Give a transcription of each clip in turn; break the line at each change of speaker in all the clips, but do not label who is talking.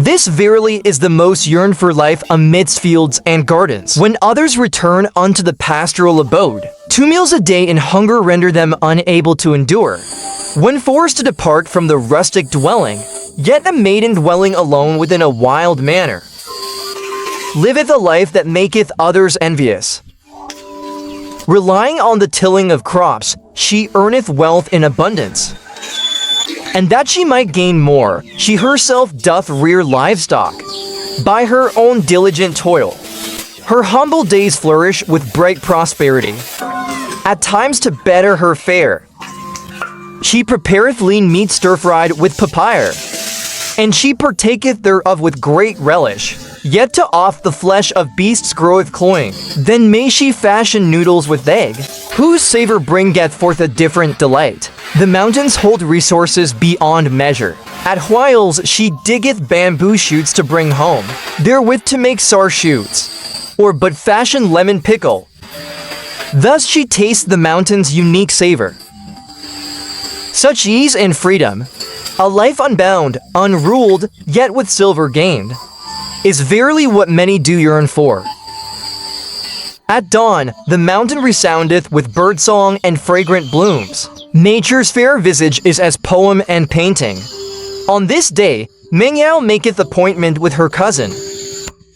This verily is the most yearn for life amidst fields and gardens. When others return unto the pastoral abode, 2 meals a day in hunger render them unable to endure. When forced to depart from the rustic dwelling, yet a maiden dwelling alone within a wild manor, liveth a life that maketh others envious. Relying on the tilling of crops, she earneth wealth in abundance. And that she might gain more, she herself doth rear livestock. By her own diligent toil, her humble days flourish with bright prosperity. At times to better her fare, she prepareth lean meat stir-fried with papaya, and she partaketh thereof with great relish. Yet to off the flesh of beasts groweth cloying. Then may she fashion noodles with egg, whose savor bringeth forth a different delight. The mountains hold resources beyond measure. At whiles she diggeth bamboo shoots to bring home, therewith to make sour shoots, or but fashion lemon pickle. Thus she tastes the mountain's unique savor. Such ease and freedom, a life unbound, unruled, yet with silver gained, is verily what many do yearn for. At dawn, the mountain resoundeth with birdsong and fragrant blooms. Nature's fair visage is as poem and painting. On this day, Mong Dao maketh appointment with her cousin.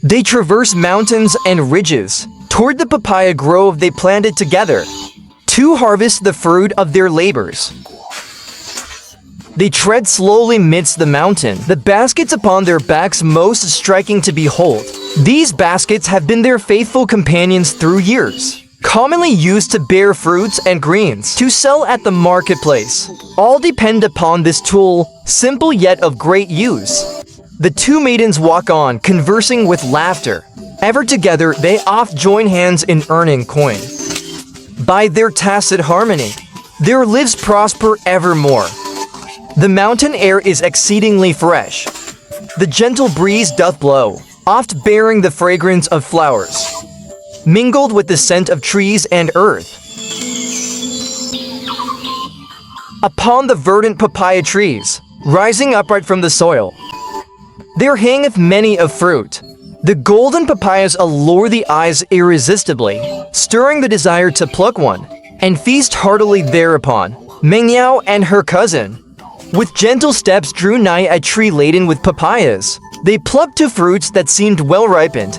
They traverse mountains and ridges. Toward the papaya grove they planted together, to harvest the fruit of their labors. They tread slowly midst the mountain, the baskets upon their backs most striking to behold. These baskets have been their faithful companions through years, commonly used to bear fruits and greens, to sell at the marketplace. All depend upon this tool, simple yet of great use. The 2 maidens walk on, conversing with laughter. Ever together, they oft join hands in earning coin. By their tacit harmony, their lives prosper evermore. The mountain air is exceedingly fresh. The gentle breeze doth blow, oft bearing the fragrance of flowers, mingled with the scent of trees and earth. Upon the verdant papaya trees, rising upright from the soil, there hangeth many a fruit. The golden papayas allure the eyes irresistibly, stirring the desire to pluck one, and feast heartily thereupon. Mong Dao and her cousin, with gentle steps drew nigh a tree laden with papayas. They plucked 2 fruits that seemed well ripened.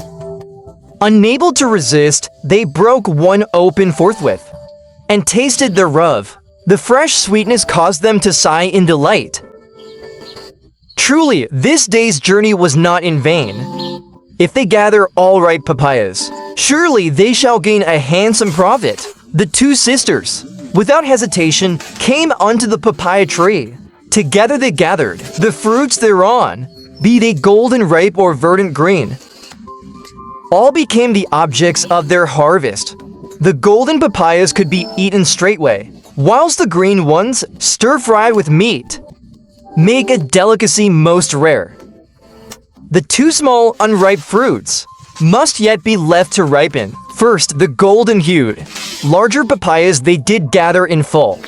Unable to resist, they broke one open forthwith, and tasted thereof. The fresh sweetness caused them to sigh in delight. Truly, this day's journey was not in vain. If they gather all ripe papayas, surely they shall gain a handsome profit. The 2 sisters, without hesitation, came unto the papaya tree. Together they gathered the fruits thereon, be they golden ripe or verdant green. All became the objects of their harvest. The golden papayas could be eaten straightway, whilst the green ones, stir-fried with meat, make a delicacy most rare. The 2 small unripe fruits must yet be left to ripen. First, the golden-hued, larger papayas they did gather in full.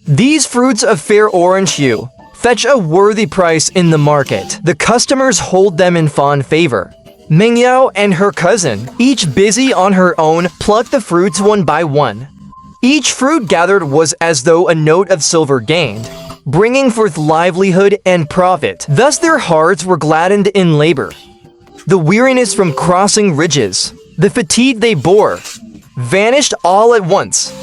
These fruits of fair orange hue fetch a worthy price in the market. The customers hold them in fond favor. Mong Dao and her cousin, each busy on her own, plucked the fruits one by one. Each fruit gathered was as though a note of silver gained, bringing forth livelihood and profit. Thus their hearts were gladdened in labor. The weariness from crossing ridges, the fatigue they bore, vanished all at once.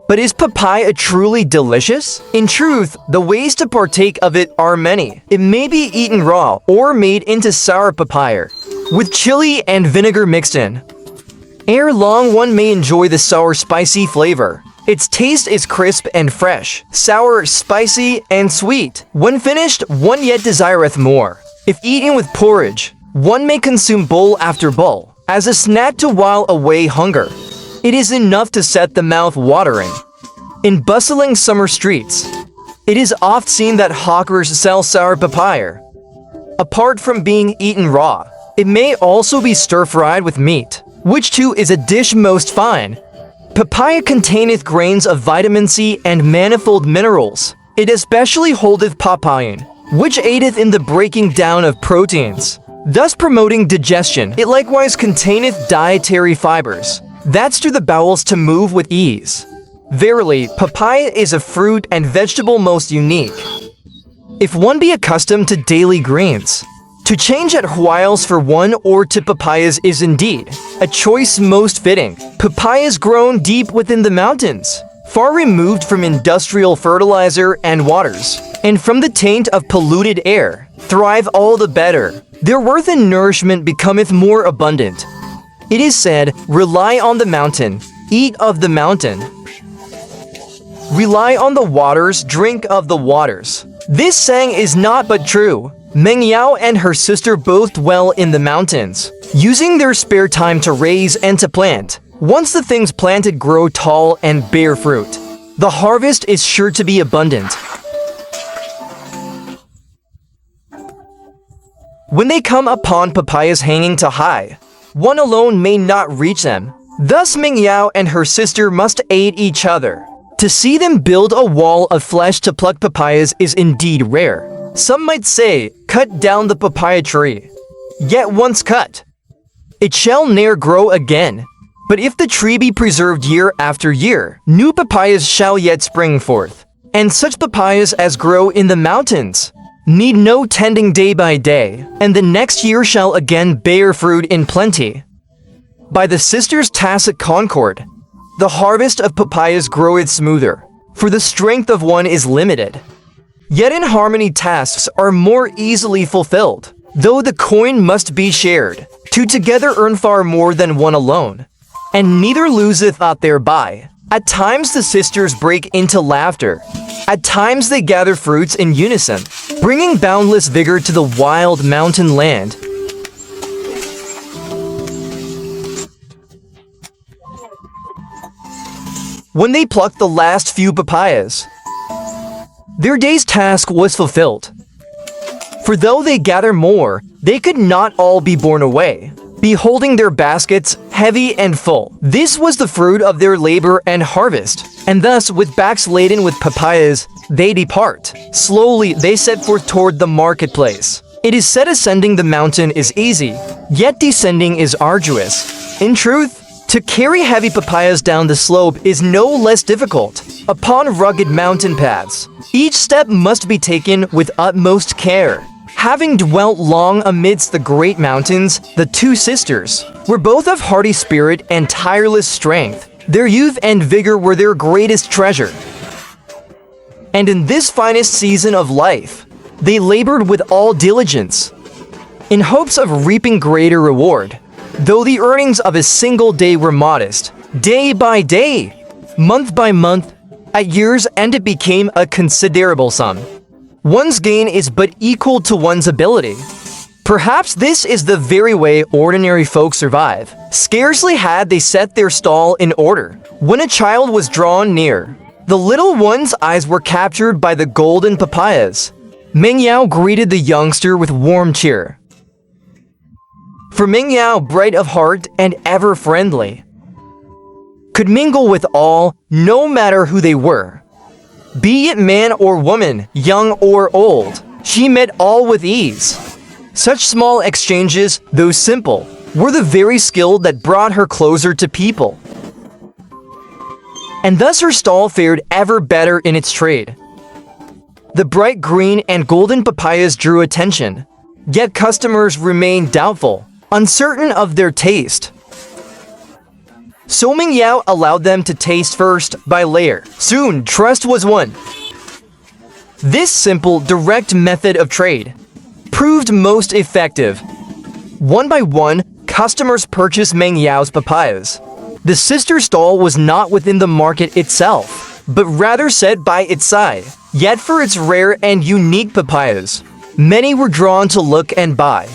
But is papaya truly delicious? In truth, the ways to partake of it are many. It may be eaten raw or made into sour papaya, with chili and vinegar mixed in. Ere long one may enjoy the sour spicy flavor. Its taste is crisp and fresh, sour, spicy, and sweet. When finished, one yet desireth more. If eaten with porridge, one may consume bowl after bowl, as a snack to while away hunger. It is enough to set the mouth watering. In bustling summer streets, it is oft seen that hawkers sell sour papaya. Apart from being eaten raw, it may also be stir-fried with meat, which too is a dish most fine. Papaya containeth grains of vitamin C and manifold minerals. It especially holdeth papain, which aideth in the breaking down of proteins, thus promoting digestion. It likewise containeth dietary fibers, that's to the bowels to move with ease. Verily, papaya is a fruit and vegetable most unique. If one be accustomed to daily greens, to change at whiles for one or two papayas is indeed a choice most fitting. Papayas grown deep within the mountains, far removed from industrial fertilizer and waters, and from the taint of polluted air, thrive all the better. Their worth and nourishment becometh more abundant. It is said, rely on the mountain, eat of the mountain. Rely on the waters, drink of the waters. This saying is not but true. Meng Yao and her sister both dwell in the mountains, using their spare time to raise and to plant. Once the things planted grow tall and bear fruit, the harvest is sure to be abundant. When they come upon papayas hanging too high, one alone may not reach them. Thus Meng Yao and her sister must aid each other. To see them build a wall of flesh to pluck papayas is indeed rare. Some might say, cut down the papaya tree. Yet once cut, it shall ne'er grow again. But if the tree be preserved year after year, new papayas shall yet spring forth. And such papayas as grow in the mountains need no tending day by day, and the next year shall again bear fruit in plenty. By the sisters' tacit concord, the harvest of papayas groweth smoother, for the strength of one is limited. Yet in harmony tasks are more easily fulfilled, though the coin must be shared. Two together earn far more than one alone, and neither loseth aught thereby. At times the sisters break into laughter. At times they gather fruits in unison, bringing boundless vigor to the wild mountain land. When they plucked the last few papayas, their day's task was fulfilled. For though they gather more, they could not all be borne away, beholding their baskets heavy and full. This was the fruit of their labor and harvest, and thus with backs laden with papayas, they depart. Slowly they set forth toward the marketplace. It is said ascending the mountain is easy, yet descending is arduous. In truth, to carry heavy papayas down the slope is no less difficult. Upon rugged mountain paths, each step must be taken with utmost care. Having dwelt long amidst the great mountains, the two sisters were both of hearty spirit and tireless strength. Their youth and vigor were their greatest treasure. And in this finest season of life, they labored with all diligence, in hopes of reaping greater reward. Though the earnings of a single day were modest, day by day, month by month, at year's end it became a considerable sum. One's gain is but equal to one's ability. Perhaps this is the very way ordinary folk survive. Scarcely had they set their stall in order, when a child was drawn near. The little one's eyes were captured by the golden papayas. Meng Yao greeted the youngster with warm cheer. For Meng Yao, bright of heart and ever friendly, could mingle with all, no matter who they were. Be it man or woman, young or old, she met all with ease. Such small exchanges, though simple, were the very skill that brought her closer to people. And thus her stall fared ever better in its trade. The bright green and golden papayas drew attention, yet customers remained doubtful, uncertain of their taste. So Meng Yao allowed them to taste first by layer. Soon, trust was won. This simple, direct method of trade proved most effective. One by one, customers purchased Meng Yao's papayas. The sister stall was not within the market itself, but rather set by its side. Yet for its rare and unique papayas, many were drawn to look and buy.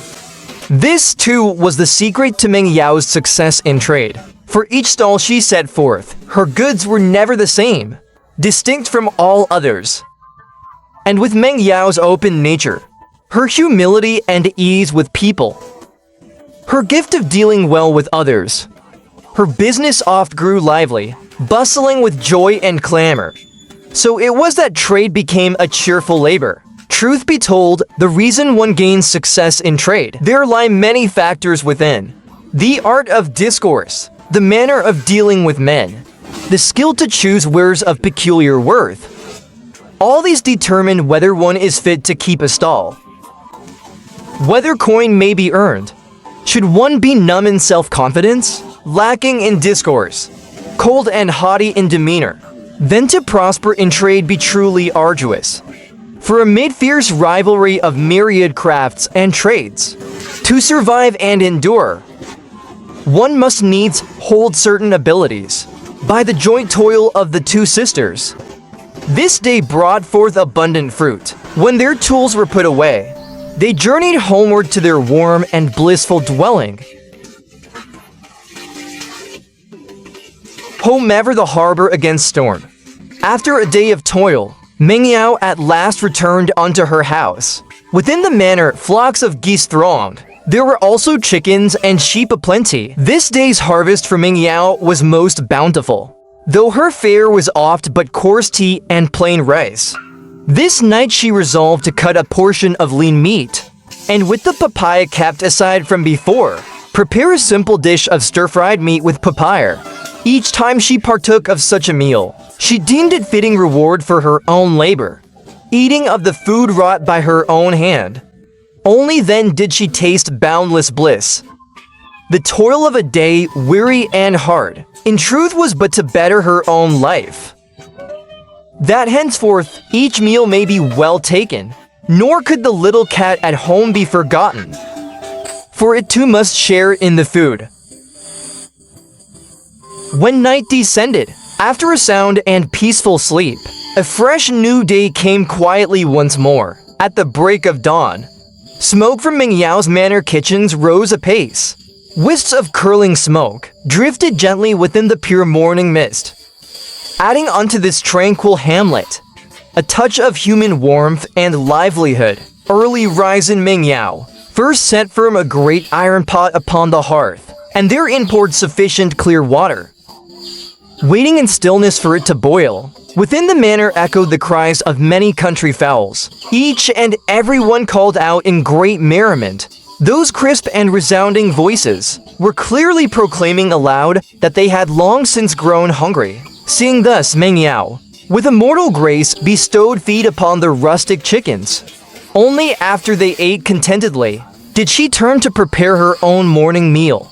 This, too, was the secret to Meng Yao's success in trade. For each stall she set forth, her goods were never the same, distinct from all others. And with Meng Yao's open nature, her humility and ease with people, her gift of dealing well with others, her business oft grew lively, bustling with joy and clamor. So it was that trade became a cheerful labor. Truth be told, the reason one gains success in trade, there lie many factors within. The art of discourse, the manner of dealing with men, the skill to choose wares of peculiar worth. All these determine whether one is fit to keep a stall. Whether coin may be earned. Should one be numb in self-confidence, lacking in discourse, cold and haughty in demeanor, then to prosper in trade be truly arduous. For amid fierce rivalry of myriad crafts and trades, to survive and endure, one must needs hold certain abilities. By the joint toil of the two sisters, this day brought forth abundant fruit. When their tools were put away, they journeyed homeward to their warm and blissful dwelling. Home ever the harbor against storm. After a day of toil, Meng Yao at last returned unto her house. Within the manor, flocks of geese thronged. There were also chickens and sheep aplenty. This day's harvest for Meng Yao was most bountiful, though her fare was oft but coarse tea and plain rice. This night she resolved to cut a portion of lean meat, and with the papaya kept aside from before, prepare a simple dish of stir-fried meat with papaya. Each time she partook of such a meal, she deemed it fitting reward for her own labor, eating of the food wrought by her own hand. Only then did she taste boundless bliss. The toil of a day, weary and hard, in truth was but to better her own life. That henceforth each meal may be well taken, nor could the little cat at home be forgotten, for it too must share in the food. When night descended, after a sound and peaceful sleep, a fresh new day came quietly once more. At the break of dawn, smoke from Meng Yao's manor kitchens rose apace. Wisps of curling smoke drifted gently within the pure morning mist, adding unto this tranquil hamlet a touch of human warmth and livelihood. Early rising Meng Yao first set firm a great iron pot upon the hearth, and therein poured sufficient clear water, waiting in stillness for it to boil. Within the manor echoed the cries of many country fowls. Each and every one called out in great merriment. Those crisp and resounding voices were clearly proclaiming aloud that they had long since grown hungry. Seeing thus, Meng Yao, with immortal grace, bestowed feed upon the rustic chickens. Only after they ate contentedly did she turn to prepare her own morning meal.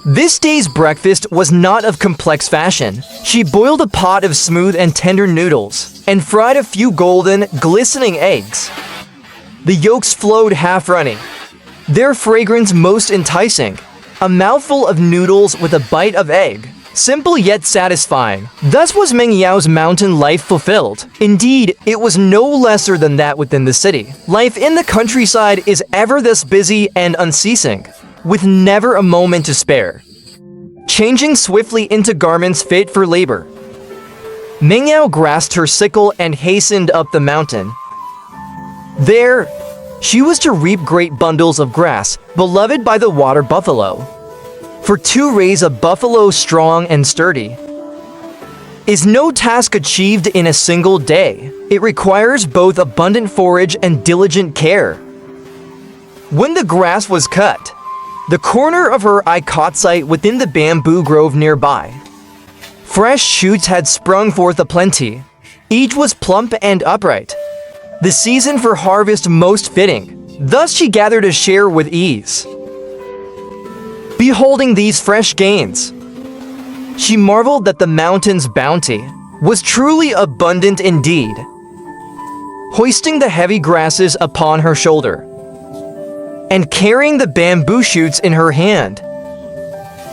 This day's breakfast was not of complex fashion. She boiled a pot of smooth and tender noodles and fried a few golden, glistening eggs. The yolks flowed half running, their fragrance most enticing. A mouthful of noodles with a bite of egg, simple yet satisfying. Thus was Meng Yao's mountain life fulfilled. Indeed, it was no lesser than that within the city. Life in the countryside is ever thus busy and unceasing, with never a moment to spare, changing swiftly into garments fit for labor. Meng Yao grasped her sickle and hastened up the mountain. There, she was to reap great bundles of grass, beloved by the water buffalo. For to raise a buffalo strong and sturdy is no task achieved in a single day. It requires both abundant forage and diligent care. When the grass was cut, the corner of her eye caught sight within the bamboo grove nearby. Fresh shoots had sprung forth aplenty. Each was plump and upright, the season for harvest most fitting. Thus she gathered a share with ease. Beholding these fresh gains, she marveled that the mountain's bounty was truly abundant indeed. Hoisting the heavy grasses upon her shoulder, and carrying the bamboo shoots in her hand,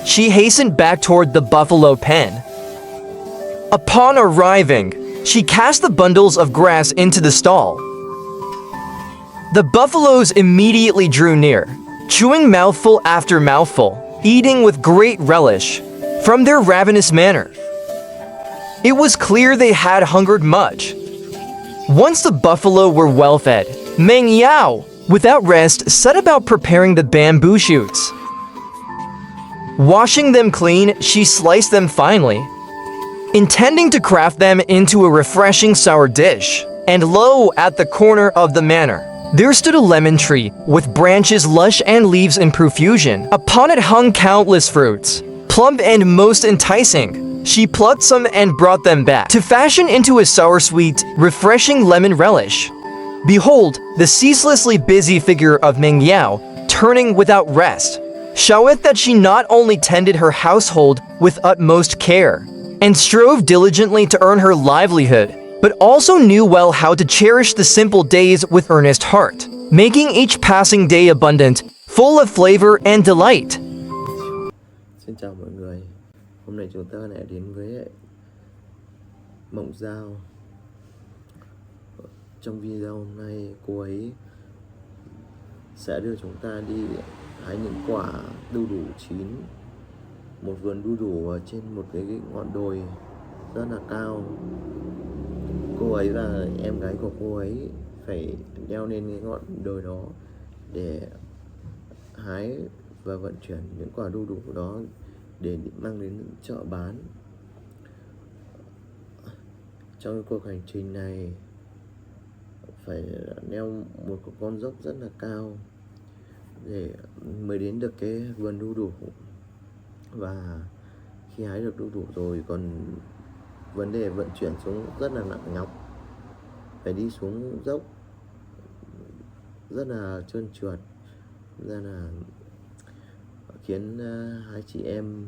she hastened back toward the buffalo pen. Upon arriving, she cast the bundles of grass into the stall. The buffaloes immediately drew near, chewing mouthful after mouthful, eating with great relish from their ravenous manner. It was clear they had hungered much. Once the buffalo were well fed, Meng Yao, without rest, set about preparing the bamboo shoots. Washing them clean, she sliced them finely, intending to craft them into a refreshing sour dish, And lo, at the corner of the manor, there stood a lemon tree with branches lush and leaves in profusion. Upon it hung countless fruits, plump and most enticing. She plucked some and brought them back to fashion into a sour-sweet, refreshing lemon relish. Behold, the ceaselessly busy figure of Meng Yao, turning without rest, showeth that she not only tended her household with utmost care, and strove diligently to earn her livelihood, but also knew well how to cherish the simple days with earnest heart, making each passing day abundant, full of flavor and delight.
Xin chào mọi người. Hôm nay chúng ta lại đến với Mong Dao. Trong video hôm nay cô ấy sẽ đưa chúng ta đi hái những quả đu đủ chín. Một vườn đu đủ ở trên một cái ngọn đồi rất là cao. Cô ấy và em gái của cô ấy phải leo lên cái ngọn đồi đó để hái và vận chuyển những quả đu đủ đó để mang đến chợ bán. Trong cuộc hành trình này phải leo một con dốc rất là cao để mới đến được cái vườn đu đủ. Và khi hái được đu đủ rồi, còn vấn đề vận chuyển xuống rất là nặng nhọc, phải đi xuống dốc rất là trơn trượt, ra là khiến hai chị em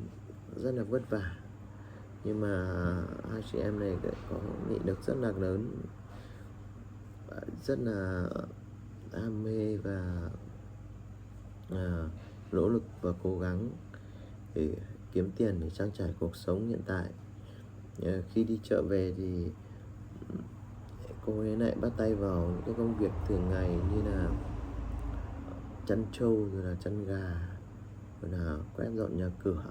rất là vất vả. Nhưng mà hai chị em này có nghị lực rất là lớn, rất là đam mê và nỗ lực và cố gắng để kiếm tiền để trang trải cuộc sống hiện tại. Khi đi chợ về thì cô ấy lại bắt tay vào những cái công việc thường ngày như là chăn trâu, rồi là chăn gà, rồi là quét dọn nhà cửa,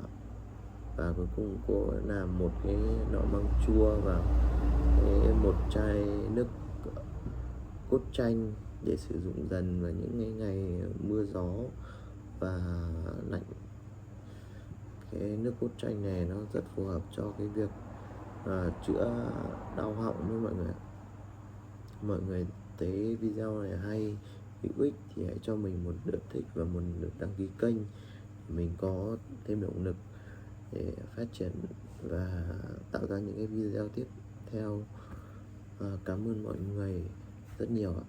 và cuối cùng cô làm một cái nọ măng chua và một chai nước cốt chanh để sử dụng dần vào những ngày mưa gió và lạnh. Cái nước cốt chanh này nó rất phù hợp cho cái việc chữa đau họng với mọi người. Mọi người thấy video này hay, hữu ích thì hãy cho mình một lượt thích và một lượt đăng ký kênh để mình có thêm động lực để phát triển và tạo ra những cái video tiếp theo. Cảm ơn mọi người rất nhiều ạ.